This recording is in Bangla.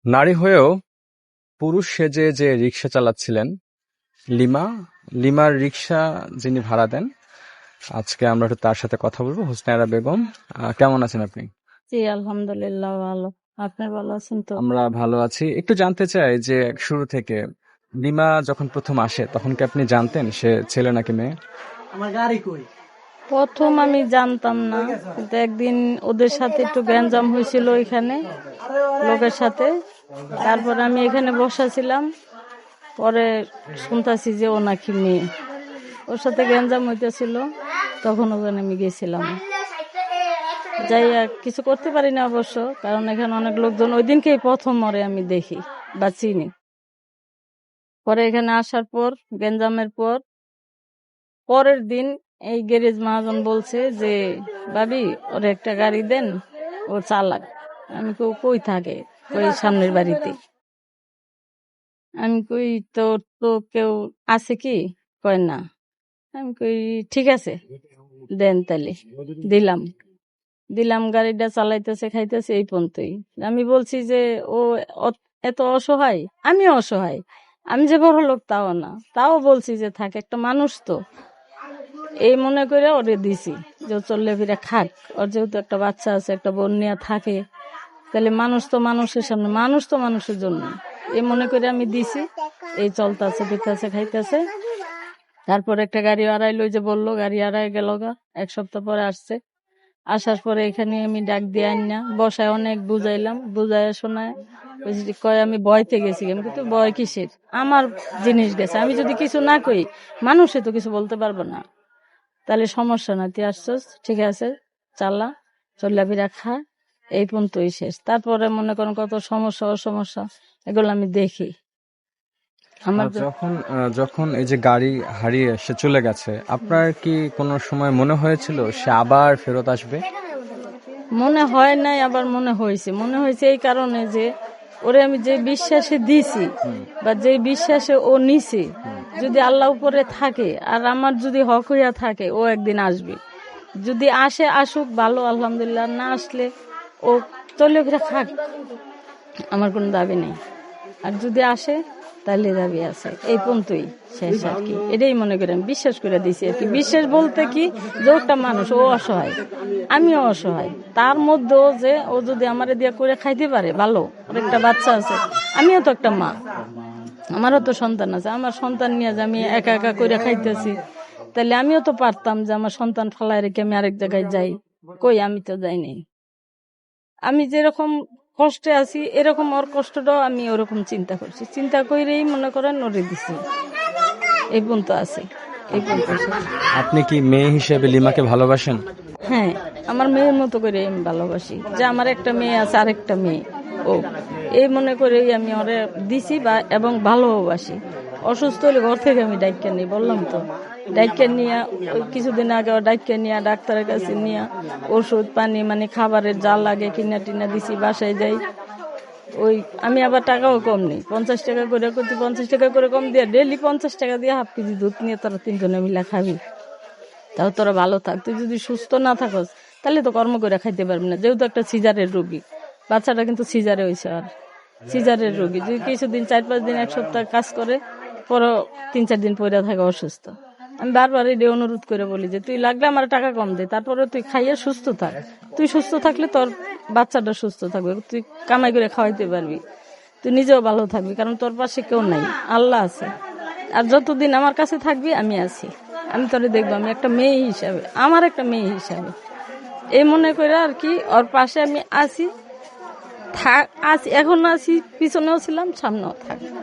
নারী হয়েও পুরুষ সেজে যে রিকশা চালাচ্ছিলেন লিমা, লিমার রিকশা যিনি ভাড়া দেন, আজকে আমরা একটু তার সাথে কথা বলবো। হুসনায়রা বেগম, কেমন আছেন আপনি? জি আলহামদুলিল্লাহ ভালো। আপনি ভালো আছেন তো? আমরা ভালো আছি। একটু জানতে চাই যে শুরু থেকে লিমা যখন প্রথম আসে তখন কি আপনি জানতেন সে ছেলে নাকি মেয়ে? প্রথম আমি জানতাম না, কিন্তু একদিন ওদের সাথে একটু গ্যাঞ্জাম হয়েছিল এখানে লোকের সাথে। তারপর আমি এখানে বসা ছিলাম, পরে শুনতাছি যে ও নাকি মেয়ে। ওর সাথে গ্যাঞ্জাম হইতেছিল, তখন ওখানে আমি গেছিলাম। যাই হোক, কিছু করতে পারি না অবশ্য, কারণ এখানে অনেক লোকজন ওই দিনকেই প্রথম মরে আমি দেখি বা চিনি। পরে এখানে আসার পর গ্যাঞ্জামের পরের দিন এই গ্যারেজ মহাজন বলছে যে ভাবি ওরে একটা গাড়ি দেন, ও চালাক। আমি কই থাকে? ওই সামনের বাড়িতে। আমি কই তোর তো কেউ আছে কি? কয় না। আমি কই ঠিক আছে, দেন তাহলে। দিলাম দিলাম গাড়িটা চালাইতেছে, খাইতেছে, এই পর্যন্তই। আমি বলছি যে ও এত অসহায়, আমিও অসহায়। আমি যে বড় লোক তাও না, তাও বলছি যে থাক, একটা মানুষ তো, এই মনে করে ওরে দিছি যে ও চললে ফিরে খাক। ওর যেহেতু একটা বাচ্চা আছে, একটা বোন নিয়ে থাকে, তাহলে মানুষ তো মানুষের সামনে, মানুষ তো মানুষের জন্য, এই মনে করে আমি দিছি। এই চলতেছে, ফিরতেছে, খাইতেছে। তারপর একটা গাড়ি আড়াইলো, যে বললো গাড়ি আড়াই গেল গা। 1 সপ্তাহ পরে আসছে। আসার পরে এখানে আমি ডাক দিয়ে আন না বসায়, অনেক বুঝাইলাম, বুঝাই শোনায়। ওই যে কয় আমি ভয়তে গেছি। আমি কিন্তু ভয় কিসের, আমার জিনিস গেছে, আমি যদি কিছু না কই মানুষে তো কিছু বলতে পারবো না। তাহলে সমস্যা না, তুই আসছস, ঠিক আছে, চালা, চল্লাবিরা খা, এই পর্যন্তই শেষ। তারপরে মনে করেন কত সমস্যা অসমস্যা, এগুলো আমি দেখি। আমার যখন যখন এই যে গাড়ি হারিয়ে সে চলে গেছে, আপনার কি কোনো সময় মনে হয়েছিল সে আবার ফেরত আসবে? মনে হয় নাই, আবার মনে হয়েছে এই কারণে যে ওরে আমি যে বিশ্বাসে দিছি বা যে বিশ্বাসে ও নিছে, যদি আল্লাহ উপরে থাকে আর আমার যদি হক হইয়া থাকে, ও একদিন আসবে। যদি আসে আসুক, ভালো, আলহামদুলিল্লাহ। না আসলে ও চলে ফিরে খাক, আমার কোনো দাবি নেই। আর যদি আসে তাহলে দাবি আছে, এই পর্যন্তই শেষ আর কি। এটাই মনে করি আমি বিশ্বাস করে দিছি আর কি। বিশ্বাস বলতে কি, যে একটা মানুষ, ও অসহায়, আমিও অসহায়। তার মধ্যেও যে ও যদি আমার দিয়া করে খাইতে পারে, ভালো। ওর একটা বাচ্চা আছে, আমিও তো একটা মা, আমারও তো সন্তান আছে। আমার সন্তান নিয়ে যে আমি একা একা করে খাইতেছি, তাহলে আমিও তো পারতাম যে আমার সন্তান ফালায় রেখে আমি আরেক জায়গায় যাই। কই, আমি তো যাইনি। আমি যেরকম কষ্টে আছি, এরকম ওর কষ্টটাও আমি ওরকম চিন্তা করছি, চিন্তা করেই মনে করেন ওরে দিছি। এই পর্যন্ত আছে, এই পর্যন্ত। আপনি কি মেয়ে হিসেবে লিমাকে ভালোবাসেন? হ্যাঁ, আমার মেয়ের মতো করে আমি ভালোবাসি, যে আমার একটা মেয়ে আছে, আরেকটা মেয়ে ও, এই মনে করেই আমি ওরে দিছি বা এবং ভালোবাসি। অসুস্থ হলে ঘর থেকে আমি ডাক্তার নিই, বললাম তো, ডাক্তার নিয়ে কিছুদিন আগে ডাক্তার নিয়ে ডাক্তারের কাছে নিয়ে ওষুধ পানি মানে খাবারের যা লাগে কিনা টিনা দিছি, বাসায় যাই। ওই আমি আবার টাকাও কম নেই, 50 টাকা করে করছি, 50 টাকা করে কম দিয়ে ডেলি 50 টাকা দিয়ে হাফ কেজি দুধ নিয়ে তোরা 3 জনে মিলে খাবি, তাও তোরা ভালো থাক। তুই যদি সুস্থ না থাকস তাহলে তো কর্ম করে খাইতে পারবি না। যেহেতু একটা সিজারের রোগী, বাচ্চাটা কিন্তু সিজারে হয়েছে, আর সিজারের রোগী যদি কিছুদিন 4-5 দিন 1 সপ্তাহ কাজ করে, পরও 3-4 দিন পরে থাকে অসুস্থ। আমি বারবার এই অনুরোধ করে বলি যে তুই লাগলে আমার টাকা কম দে, তারপরে তুই খাইয়ে সুস্থ থাক। তুই সুস্থ থাকলে তোর বাচ্চাটা সুস্থ থাকবে, তুই কামাই করে খাওয়াইতে পারবি, তুই নিজেও ভালো থাকবি, কারণ তোর পাশে কেউ নাই, আল্লাহ আছে। আর যতদিন আমার কাছে থাকবি আমি আছি, আমি তোরে দেখবো, আমি একটা মেয়ে হিসাবে, আমার একটা মেয়ে হিসাবে, এই মনে করে আর কি ওর পাশে আমি আছি, এখন আছি, পিছনেও ছিলাম, সামনেও থাকবো।